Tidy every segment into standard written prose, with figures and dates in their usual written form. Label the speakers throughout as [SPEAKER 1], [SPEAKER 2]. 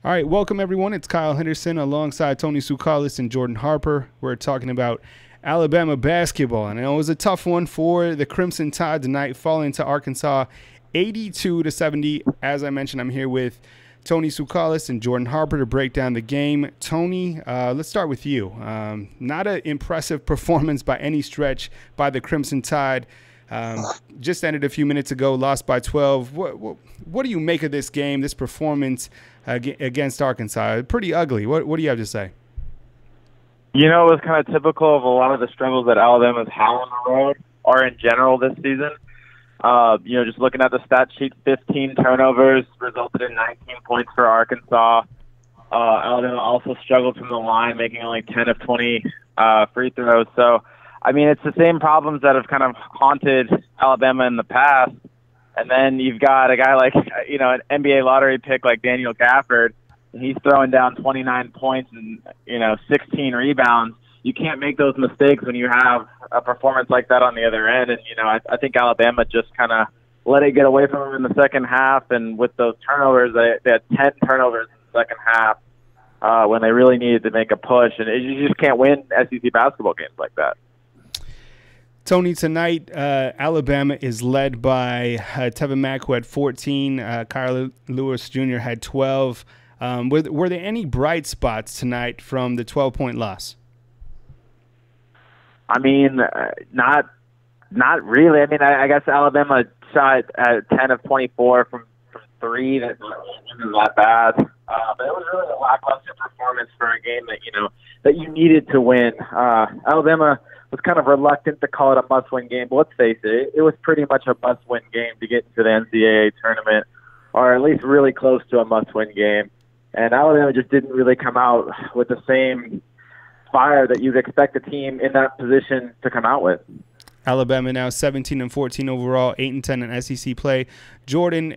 [SPEAKER 1] All right, welcome everyone. It's Kyle Henderson alongside Tony Tsoukalis and Jordan Harper. We're talking about Alabama basketball, and it was a tough one for the Crimson Tide tonight, falling to Arkansas 82-70. As I mentioned, I'm here with Tony Tsoukalis and Jordan Harper to break down the game. Tony, let's start with you. Not an impressive performance by any stretch by the Crimson Tide. Just ended a few minutes ago, lost by 12. What do you make of this game, this performance against Arkansas? Pretty ugly. What do you have to say?
[SPEAKER 2] You know, it was kind of typical of a lot of the struggles that Alabama's had on the road or in general this season. Just looking at the stat sheet, 15 turnovers resulted in 19 points for Arkansas. Alabama also struggled from the line, making only 10 of 20 free throws. So, I mean, it's the same problems that have kind of haunted Alabama in the past. And then you've got a guy like, an NBA lottery pick like Daniel Gafford, and he's throwing down 29 points and, 16 rebounds. You can't make those mistakes when you have a performance like that on the other end. And, I think Alabama just kind of let it get away from them in the second half. And with those turnovers, they had 10 turnovers in the second half when they really needed to make a push. And you just can't win SEC basketball games like that.
[SPEAKER 1] Tony, tonight Alabama is led by Tevin Mack, who had 14. Kyle Lewis Jr. had 12. Were there any bright spots tonight from the 12-point loss?
[SPEAKER 2] I mean, not really. I mean, I guess Alabama shot at 10 of 24 from three. That wasn't that bad. But it was really a lackluster performance for a game that you needed to win. Alabama was kind of reluctant to call it a must-win game, but let's face it, it was pretty much a must-win game to get into the NCAA tournament, or at least really close to a must-win game. And Alabama just didn't really come out with the same fire that you'd expect a team in that position to come out with.
[SPEAKER 1] Alabama now 17-14 overall, 8-10 in SEC play. Jordan,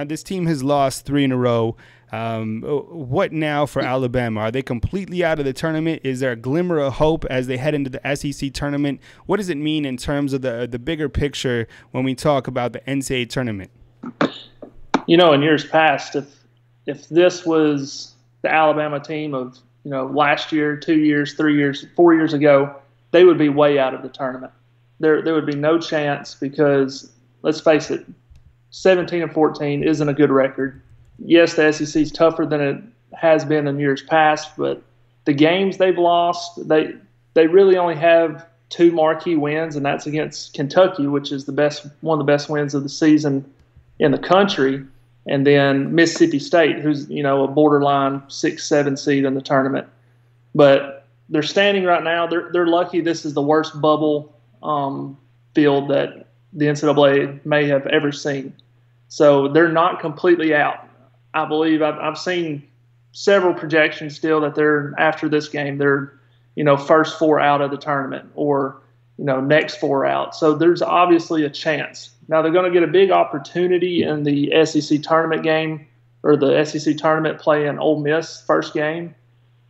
[SPEAKER 1] this team has lost 3 in a row. What now for Alabama? Are they completely out of the tournament? Is there a glimmer of hope as they head into the SEC tournament? What does it mean in terms of the bigger picture when we talk about the NCAA tournament?
[SPEAKER 3] In years past, if this was the Alabama team of last year, 2 years, 3 years, 4 years ago, they would be way out of the tournament. There would be no chance because, let's face it, 17-14 isn't a good record. Yes, the SEC is tougher than it has been in years past, but the games they've lost, they really only have 2 marquee wins, and that's against Kentucky, which is one of the best wins of the season in the country, and then Mississippi State, who's a borderline 6-7 seed in the tournament. But they're standing right now. They're lucky this is the worst bubble field that the NCAA may have ever seen. So they're not completely out. I believe I've seen several projections still that they're, after this game, they're, first 4 out of the tournament or, next 4 out. So there's obviously a chance. Now they're going to get a big opportunity in the SEC tournament game or the SEC tournament play in Ole Miss first game.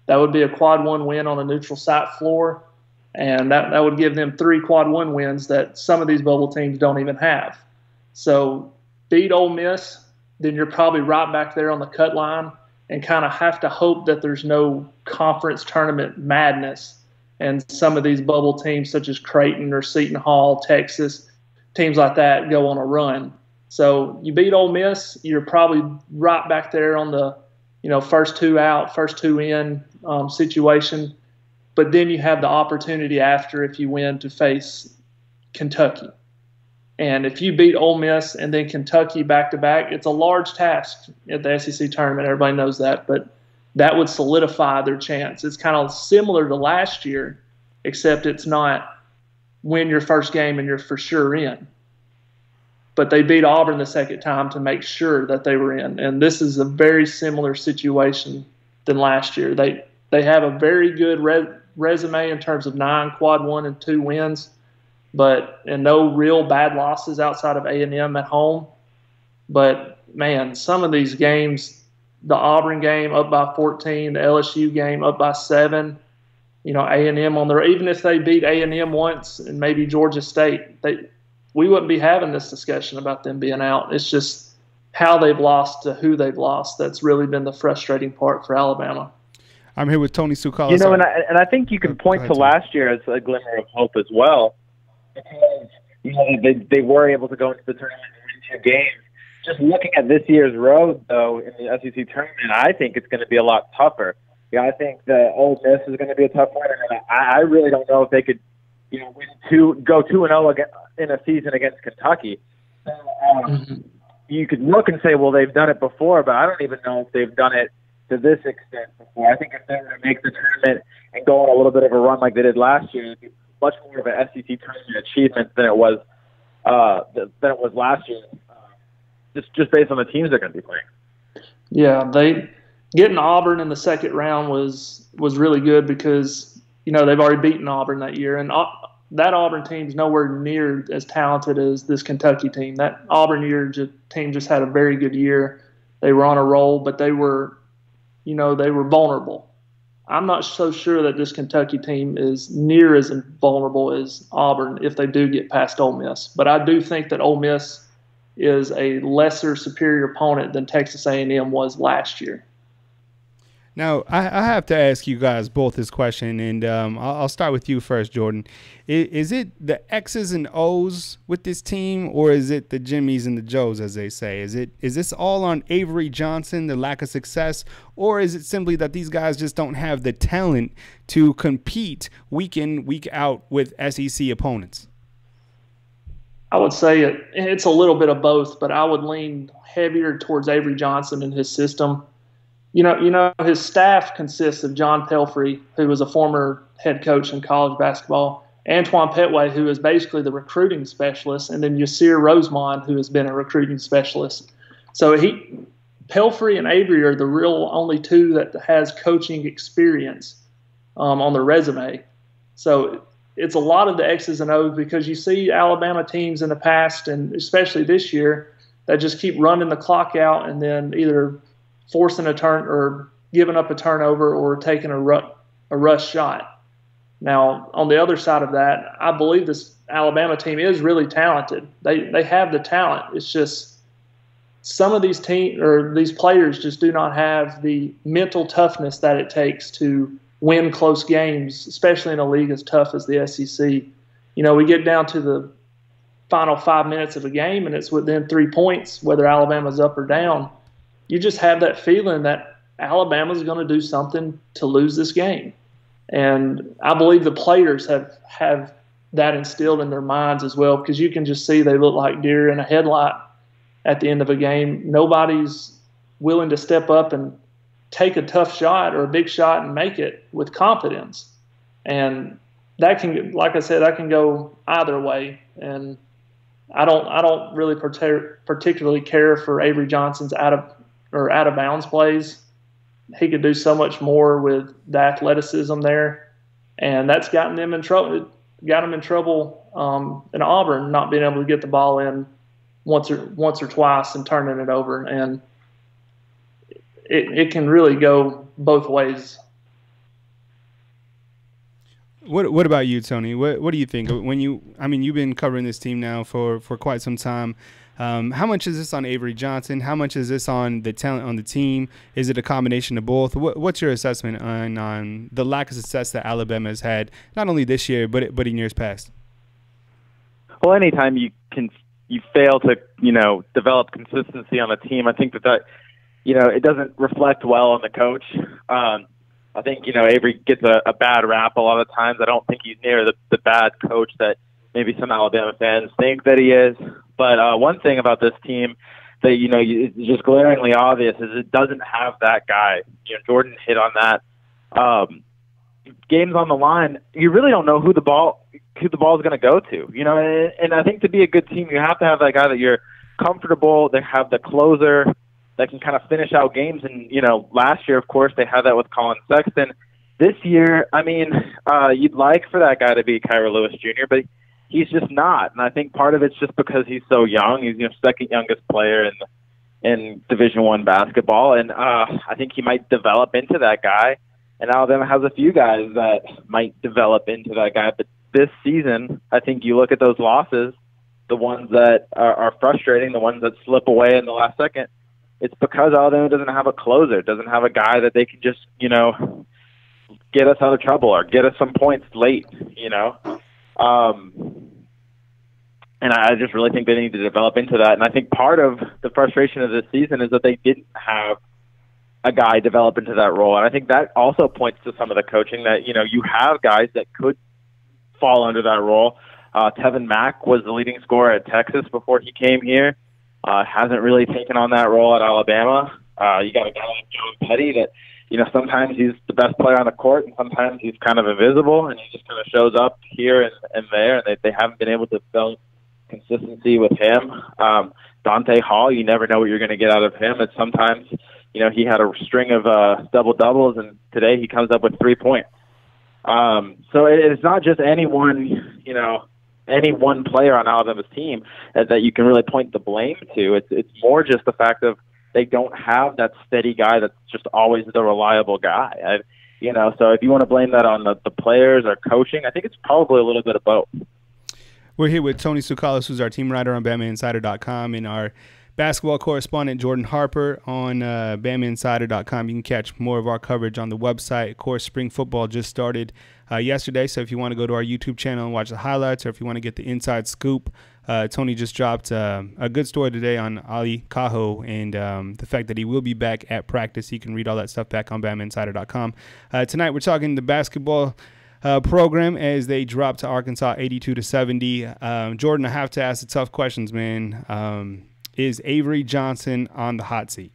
[SPEAKER 3] That would be a quad 1 win on a neutral site floor. And that would give them 3 quad 1 wins that some of these bubble teams don't even have. So beat Ole Miss, then you're probably right back there on the cut line and kind of have to hope that there's no conference tournament madness and some of these bubble teams such as Creighton or Seton Hall, Texas, teams like that go on a run. So you beat Ole Miss, you're probably right back there on the first 2 out, first 2 in situation. But then you have the opportunity after, if you win, to face Kentucky. And if you beat Ole Miss and then Kentucky back-to-back, it's a large task at the SEC tournament. Everybody knows that. But that would solidify their chance. It's kind of similar to last year, except it's not win your first game and you're for sure in. But they beat Auburn the second time to make sure that they were in. And this is a very similar situation than last year. They have a very good resume in terms of 9 quad 1 and 2 wins. And no real bad losses outside of A&M at home. But, man, some of these games, the Auburn game up by 14, the LSU game up by 7, A&M on there. Even if they beat A&M once and maybe Georgia State, we wouldn't be having this discussion about them being out. It's just how they've lost to who they've lost. That's really been the frustrating part for Alabama.
[SPEAKER 1] I'm here with Tony Sukalis.
[SPEAKER 2] You know, and I think you can point to last year as a glimmer of hope as well. Because, you know, they were able to go into the tournament and win 2 games. Just looking at this year's road, though, in the SEC tournament, I think it's going to be a lot tougher. Yeah, I think the Ole Miss is going to be a tough one, and I really don't know if they could, you know, go 2-0 in a season against Kentucky. So, you could look and say, well, they've done it before, but I don't even know if they've done it to this extent before. I think if they were to make the tournament and go on a little bit of a run like they did last year, it'd be much more of an SEC tournament achievement than it was last year. Just based on the teams they're going to be playing.
[SPEAKER 3] Yeah, getting Auburn in the second round was really good because, you know, they've already beaten Auburn that year, and that Auburn team's nowhere near as talented as this Kentucky team. That Auburn team just had a very good year. They were on a roll, but they were vulnerable. I'm not so sure that this Kentucky team is near as vulnerable as Auburn if they do get past Ole Miss. But I do think that Ole Miss is a lesser superior opponent than Texas A&M was last year.
[SPEAKER 1] Now, I have to ask you guys both this question, and I'll start with you first, Jordan. Is it the X's and O's with this team, or is it the Jimmies and the Joes, as they say? Is this all on Avery Johnson, the lack of success, or is it simply that these guys just don't have the talent to compete week in, week out with SEC opponents?
[SPEAKER 3] I would say it's a little bit of both, but I would lean heavier towards Avery Johnson and his system. You know, his staff consists of John Pelfrey, who was a former head coach in college basketball, Antoine Petway, who is basically the recruiting specialist, and then Yasir Rosemond, who has been a recruiting specialist. So Pelfrey and Avery are the real only two that has coaching experience on their resume. So it's a lot of the X's and O's because you see Alabama teams in the past, and especially this year, that just keep running the clock out and then either forcing a turn or giving up a turnover or taking a rush shot. Now, on the other side of that, I believe this Alabama team is really talented. They have the talent. It's just some of these these players just do not have the mental toughness that it takes to win close games, especially in a league as tough as the SEC. You know, we get down to the final 5 minutes of a game and it's within 3 points, whether Alabama's up or down. You just have that feeling that Alabama's going to do something to lose this game. And I believe the players have that instilled in their minds as well, because you can just see they look like deer in a headlight at the end of a game. Nobody's willing to step up and take a tough shot or a big shot and make it with confidence. And that can, like I said, that can go either way. And I don't really particularly care for Avery Johnson's out of bounds plays. He could do so much more with the athleticism there, and that's gotten them in trouble. Got him in trouble in Auburn, not being able to get the ball in once or twice and turning it over, and it can really go both ways.
[SPEAKER 1] What about you, Tony? What do you think? You've been covering this team now for quite some time. How much is this on Avery Johnson? How much is this on the talent on the team? Is it a combination of both? What's your assessment on the lack of success that Alabama has had, not only this year but in years past?
[SPEAKER 2] Well, anytime you fail to develop consistency on a team, I think that it doesn't reflect well on the coach. I think Avery gets a bad rap a lot of times. I don't think he's near the bad coach that maybe some Alabama fans think that he is. But one thing about this team that is just glaringly obvious is it doesn't have that guy. Jordan hit on that. Games on the line, you really don't know who the ball is going to go to. And I think to be a good team, you have to have that guy that you're comfortable. They have the closer that can kind of finish out games. And last year, of course, they had that with Colin Sexton. This year, you'd like for that guy to be Kyra Lewis Jr., but he's just not. And I think part of it's just because he's so young. He's second youngest player in Division I basketball, and I think he might develop into that guy. And Alabama has a few guys that might develop into that guy. But this season, I think you look at those losses, the ones that are frustrating, the ones that slip away in the last second, it's because Alabama doesn't have a closer, doesn't have a guy that they can just, get us out of trouble or get us some points late, And I just really think they need to develop into that. And I think part of the frustration of this season is that they didn't have a guy develop into that role. And I think that also points to some of the coaching that, you have guys that could fall under that role. Tevin Mack was the leading scorer at Texas before he came here. Hasn't really taken on that role at Alabama. You got a guy like John Petty that, sometimes he's the best player on the court and sometimes he's kind of invisible and he just kind of shows up here and there. And they haven't been able to develop consistency with him. Dante Hall, you never know what you're going to get out of him. And sometimes, he had a string of double-doubles, and today he comes up with 3 points. So it's not just any one player on Alabama's team that you can really point the blame to. It's more just the fact of they don't have that steady guy that's just always the reliable guy. So if you want to blame that on the players or coaching, I think it's probably a little bit of both.
[SPEAKER 1] We're here with Tony Tsoukalis, who's our team writer on BamaInsider.com, and our basketball correspondent Jordan Harper on BamaInsider.com. You can catch more of our coverage on the website. Of course, spring football just started yesterday, so if you want to go to our YouTube channel and watch the highlights, or if you want to get the inside scoop, Tony just dropped a good story today on Ali Cajo and the fact that he will be back at practice. You can read all that stuff back on BamaInsider.com. Tonight we're talking the basketball program as they drop to Arkansas 82-70. Jordan, I have to ask the tough questions, man. Is Avery Johnson on the hot seat?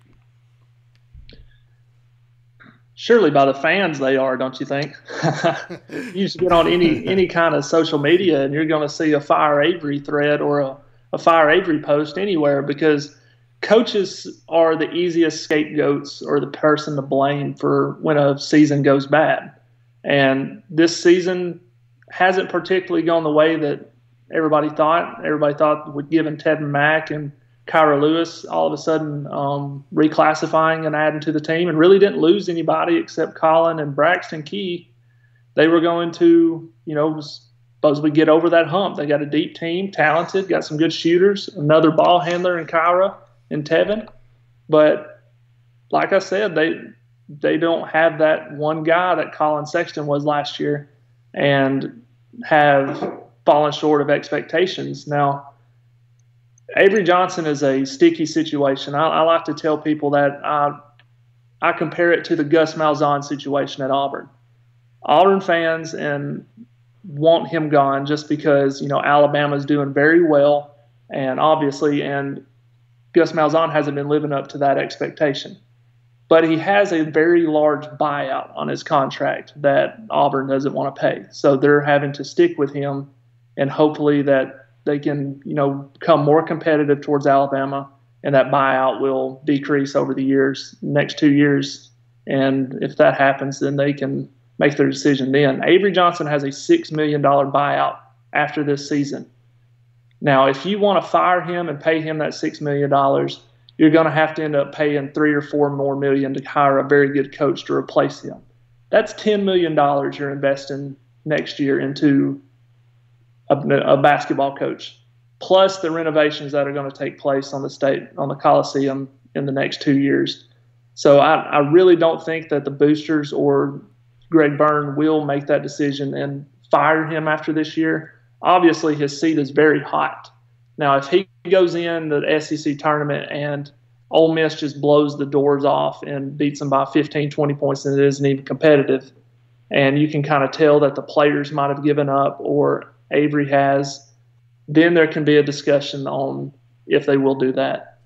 [SPEAKER 3] Surely by the fans they are, don't you think? You just get on any kind of social media and you're going to see a Fire Avery thread or a Fire Avery post anywhere, because coaches are the easiest scapegoats or the person to blame for when a season goes bad. And this season hasn't particularly gone the way that everybody thought. Everybody thought with giving Tevin Mack and Kyra Lewis all of a sudden reclassifying and adding to the team, and really didn't lose anybody except Colin and Braxton Key. They were going to, supposedly get over that hump. They got a deep team, talented, got some good shooters, another ball handler in Kyra and Tevin. But like I said, they don't have that one guy that Colin Sexton was last year and have fallen short of expectations. Now, Avery Johnson is a sticky situation. I like to tell people that I compare it to the Gus Malzahn situation at Auburn. Auburn fans want him gone just because, Alabama's doing very well, and Gus Malzahn hasn't been living up to that expectation. But he has a very large buyout on his contract that Auburn doesn't want to pay. So they're having to stick with him, and hopefully that they can, become more competitive towards Alabama, and that buyout will decrease over the next 2 years. And if that happens, then they can make their decision then. Avery Johnson has a $6 million buyout after this season. Now, if you want to fire him and pay him that $6 million, you're going to have to end up paying $3 or $4 more million to hire a very good coach to replace him. That's $10 million you're investing next year into a basketball coach, plus the renovations that are going to take place on the Coliseum in the next 2 years. So I really don't think that the boosters or Greg Byrne will make that decision and fire him after this year. Obviously, his seat is very hot. Now, if he goes in the SEC tournament and Ole Miss just blows the doors off and beats them by 15, 20 points and it isn't even competitive, and you can kind of tell that the players might have given up or Avery has, then there can be a discussion on if they will do that.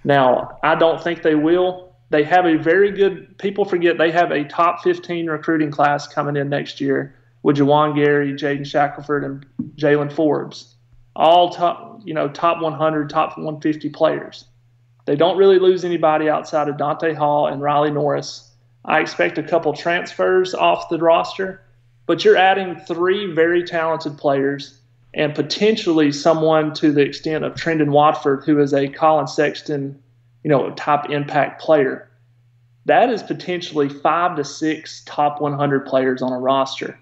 [SPEAKER 3] Now, I don't think they will. They have a very good – people forget they have a top 15 recruiting class coming in next year with Juwan Gary, Jaden Shackelford, and Jalen Forbes. All top 100, top 150 players. They don't really lose anybody outside of Dante Hall and Riley Norris. I expect a couple transfers off the roster, but you're adding 3 very talented players and potentially someone to the extent of Trendon Watford, who is a Colin Sexton, top impact player. That is potentially 5 to 6 top 100 players on a roster.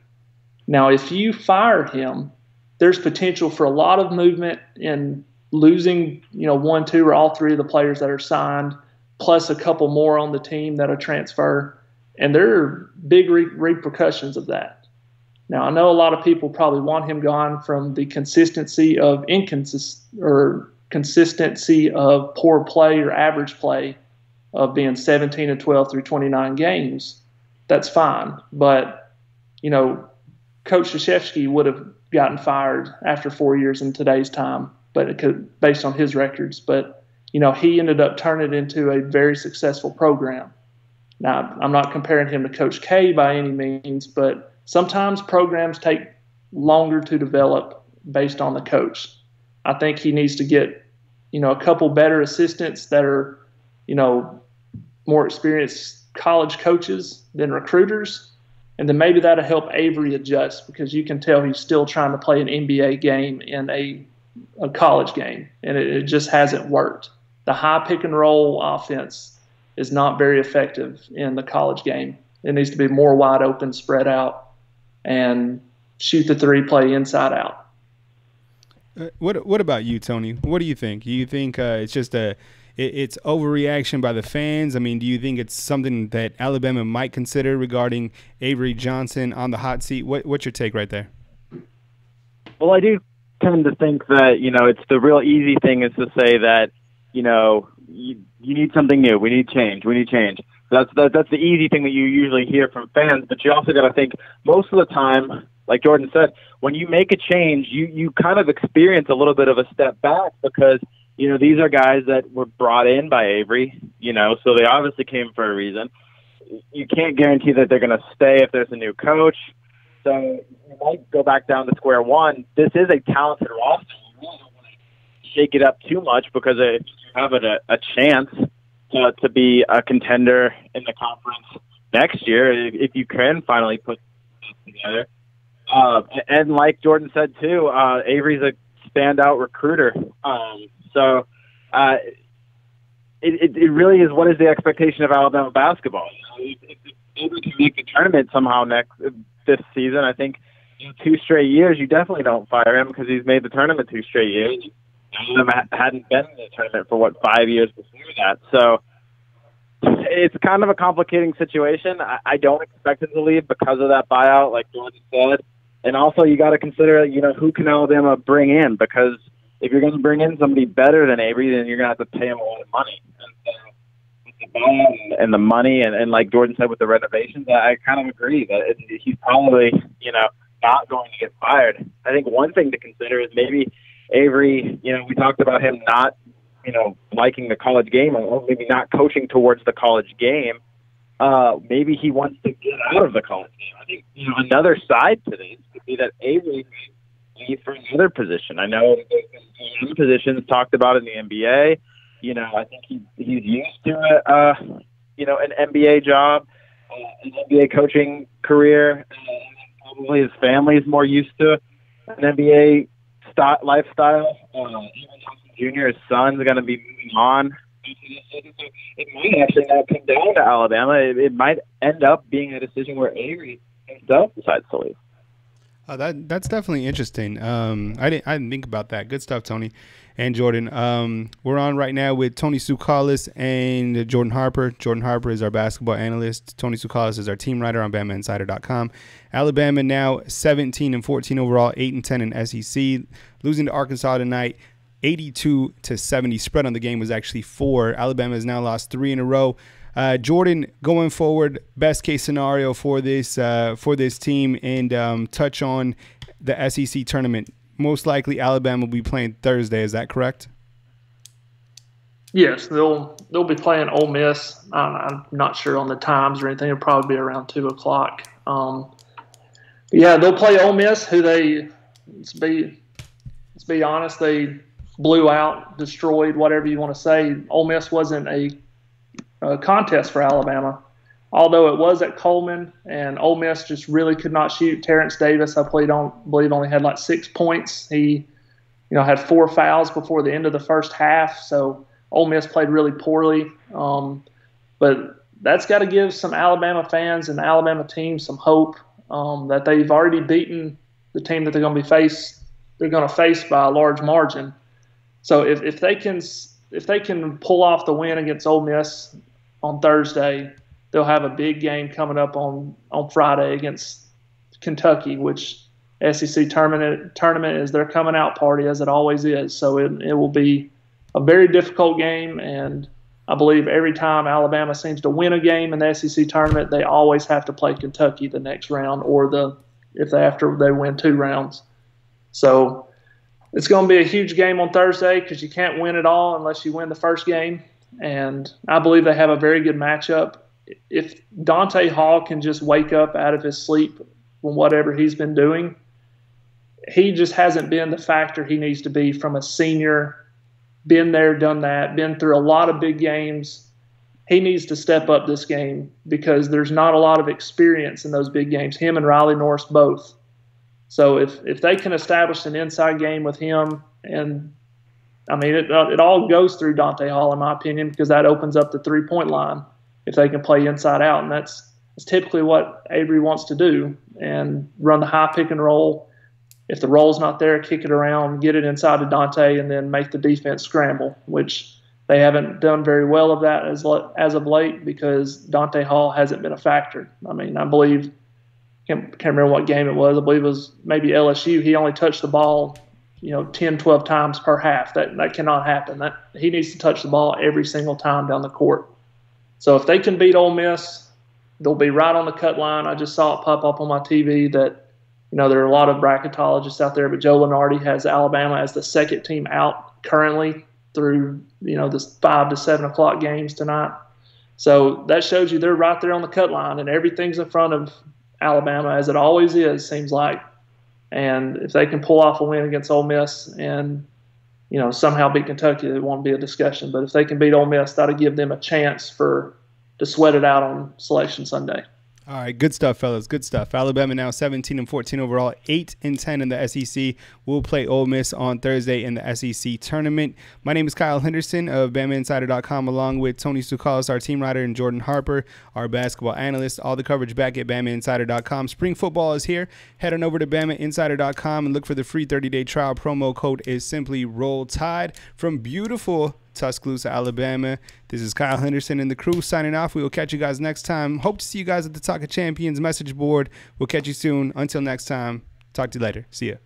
[SPEAKER 3] Now, if you fire him, there's potential for a lot of movement in losing, one, two, or all three of the players that are signed, plus a couple more on the team that'll transfer. And there are big repercussions of that. Now, I know a lot of people probably want him gone from the consistency of consistency of poor play or average play of being 17 and 12 through 29 games. That's fine. But, Coach Krzyzewski would have gotten fired after 4 years in today's time, but based on his records. But, he ended up turning it into a very successful program. Now, I'm not comparing him to Coach K by any means, but sometimes programs take longer to develop based on the coach. I think he needs to get, a couple better assistants that are, more experienced college coaches than recruiters. And then maybe that'll help Avery adjust, because you can tell he's still trying to play an NBA game in a college game, and it just hasn't worked. The high pick and roll offense is not very effective in the college game. It needs to be more wide open, spread out, and shoot the three, play inside out.
[SPEAKER 1] What about you, Tony? What do you think? Do you think it's just it's overreaction by the fans? I mean, do you think it's something that Alabama might consider regarding Avery Johnson on the hot seat? What's your take right there?
[SPEAKER 2] Well, I do tend to think that, it's the real easy thing is to say that, you need something new. We need change. That's the easy thing that you usually hear from fans. But you also got to think most of the time, like Jordan said, when you make a change, you kind of experience a little bit of a step back, because these are guys that were brought in by Avery, so they obviously came for a reason. You can't guarantee that they're going to stay if there's a new coach. So you might go back down to square one. This is a talented roster. You really don't want to shake it up too much, because if you have a chance to be a contender in the conference next year, if you can finally put it together. And like Jordan said too, Avery's a standout recruiter. So it really is, what is the expectation of Alabama basketball? If Avery can make the tournament somehow this season, I think 2 straight years, you definitely don't fire him, because he's made the tournament 2 straight years. Alabama hadn't been in the tournament for 5 years before that. So it's kind of a complicating situation. I don't expect him to leave because of that buyout, like Jordan said. And also, you got to consider, who can Alabama bring in? Because if you're going to bring in somebody better than Avery, then you're going to have to pay him a lot of money. And so with the buyout and the money, and like Jordan said with the renovations, I kind of agree that he's probably, not going to get fired. I think one thing to consider is maybe Avery, we talked about him not, liking the college game, or maybe not coaching towards the college game. Maybe he wants to get out of the college game. I think, another side to this could be that Avery may leave for another position. I know there's been positions talked about in the NBA. I think he's used to an NBA job, an NBA coaching career. Probably his family is more used to an NBA lifestyle. Even Johnson Jr., his son's going to be moving on. It might actually not come down to Alabama. It might end up being a decision where Avery himself decides to leave.
[SPEAKER 1] That's definitely interesting. I didn't think about that. Good stuff, Tony and Jordan. We're on right now with Tony Tsoukalis and Jordan Harper. Jordan Harper is our basketball analyst. Tony Tsoukalis is our team writer on BamaInsider.com. Alabama now 17-14 overall, 8-10 in SEC. Losing to Arkansas tonight, 82-70. Spread on the game was actually 4. Alabama has now lost 3 in a row. Jordan, going forward, best case scenario for this team, and touch on the SEC tournament. Most likely, Alabama will be playing Thursday. Is that correct?
[SPEAKER 3] Yes, they'll be playing Ole Miss. I'm not sure on the times or anything. It'll probably be around 2:00. Yeah, they'll play Ole Miss, who let's be honest, they blew out, destroyed, whatever you want to say. Ole Miss wasn't a contest for Alabama, although it was at Coleman, and Ole Miss just really could not shoot. Terrence Davis, I believe, only had like 6 points. He, had 4 fouls before the end of the first half, so Ole Miss played really poorly. But that's got to give some Alabama fans and the Alabama team some hope that they've already beaten the team that they're going to be they're going to face by a large margin. So if they can pull off the win against Ole Miss on Thursday, they'll have a big game coming up on Friday against Kentucky, which SEC tournament is their coming out party, as it always is. So it will be a very difficult game, and I believe every time Alabama seems to win a game in the SEC tournament, they always have to play Kentucky the next round, or after they win 2 rounds. So it's going to be a huge game on Thursday because you can't win it all unless you win the first game. And I believe they have a very good matchup. If Dante Hall can just wake up out of his sleep from whatever he's been doing, he just hasn't been the factor he needs to be from a senior, been there, done that, been through a lot of big games. He needs to step up this game because there's not a lot of experience in those big games, him and Riley Norris both. So if they can establish an inside game with him, and I mean it all goes through Dante Hall in my opinion, because that opens up the 3-point line if they can play inside out, and that's typically what Avery wants to do, and run the high pick and roll. If the roll's not there, kick it around, get it inside to Dante, and then make the defense scramble, which they haven't done very well of that as of late because Dante Hall hasn't been a factor. I mean, I believe can't remember what game it was. I believe it was maybe LSU. He only touched the ball, 10, 12 times per half. That cannot happen. He needs to touch the ball every single time down the court. So if they can beat Ole Miss, they'll be right on the cut line. I just saw it pop up on my TV that, there are a lot of bracketologists out there, but Joe Lunardi has Alabama as the second team out currently through, this 5 to 7 o'clock games tonight. So that shows you they're right there on the cut line, and everything's in front of Alabama, as it always is, seems like. And if they can pull off a win against Ole Miss and, somehow beat Kentucky, it won't be a discussion. But if they can beat Ole Miss, that'll give them a chance to sweat it out on Selection Sunday.
[SPEAKER 1] All right, good stuff, fellas. Good stuff. Alabama now 17-14 overall, 8-10 in the SEC. We'll play Ole Miss on Thursday in the SEC tournament. My name is Kyle Henderson of BamaInsider.com, along with Tony Sukalis, our team writer, and Jordan Harper, our basketball analyst. All the coverage back at BamaInsider.com. Spring football is here. Head on over to BamaInsider.com and look for the free 30-day trial. Promo code is simply Roll Tide. From beautiful Tuscaloosa, Alabama, this is Kyle Henderson and the crew signing off. We will catch you guys next time. Hope to see you guys at the Talk of Champions message board. We'll catch you soon. Until next time, talk to you later. See ya.